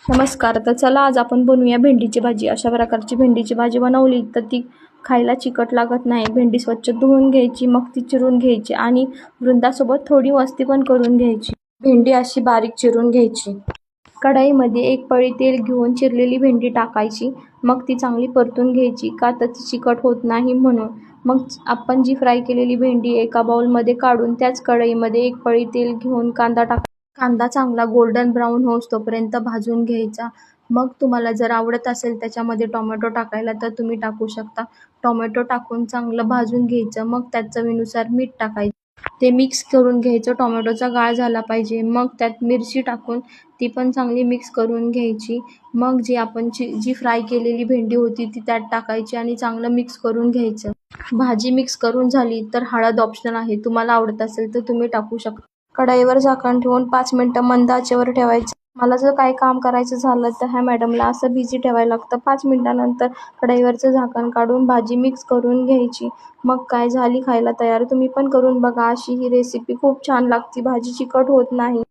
नमस्कार. तर चला आज आपण बनवूया भेंडीची भाजी. अशा प्रकारची भेंडीची भाजी बनवली तर ती खायला चिकट लागत नाही. भेंडी स्वच्छ धुवून घ्यायची, मग ती चिरून घ्यायची आणि वृंदासोबत थोडी मस्ती पण करून घ्यायची. भेंडी अशी बारीक चिरून घ्यायची. कढईमध्ये एक पळी तेल घेऊन चिरलेली भेंडी टाकायची. मग ती चांगली परतून घ्यायची, का तर ती चिकट होत नाही म्हणून. मग आपण जी फ्राय केलेली भेंडी एका बाउलमध्ये काढून त्याच कढईमध्ये एक पळी तेल घेऊन कांदा चांगला गोल्डन ब्राऊन होईस्तोपर्यंत भाजून घ्यायचा. मग तुम्हाला जर आवडत असेल त्याच्यामध्ये टोमॅटो टाकायला तर तुम्ही टाकू शकता. टोमॅटो टाकून चांगलं भाजून घ्यायचं. मग त्यात चवीनुसार मीठ टाकायचं. ते मिक्स करून घ्यायचं. टोमॅटोचा गाळ झाला पाहिजे. मग त्यात मिरची टाकून ती पण चांगली मिक्स करून घ्यायची. मग जी फ्राय केलेली भेंडी होती ती त्यात टाकायची आणि चांगलं मिक्स करून घ्यायचं. भाजी मिक्स करून झाली तर हळद ऑप्शनल आहे. तुम्हाला आवडत असेल तर तुम्ही टाकू शकता. कढईवर झाकण ठेवून 5 मिनिटं मंद आचेवर ठेवायचं. मला जर काही काम करायचं झालं तर ह्या मॅडमला असं बिझी ठेवायला लागतं. 5 मिनिटानंतर कढईवरचं झाकण काढून भाजी मिक्स करून घ्यायची. मग काय झाली खायला तयार. तुम्ही पण करून बघा. अशी ही रेसिपी खूप छान लागते. भाजी चिकट होत नाही.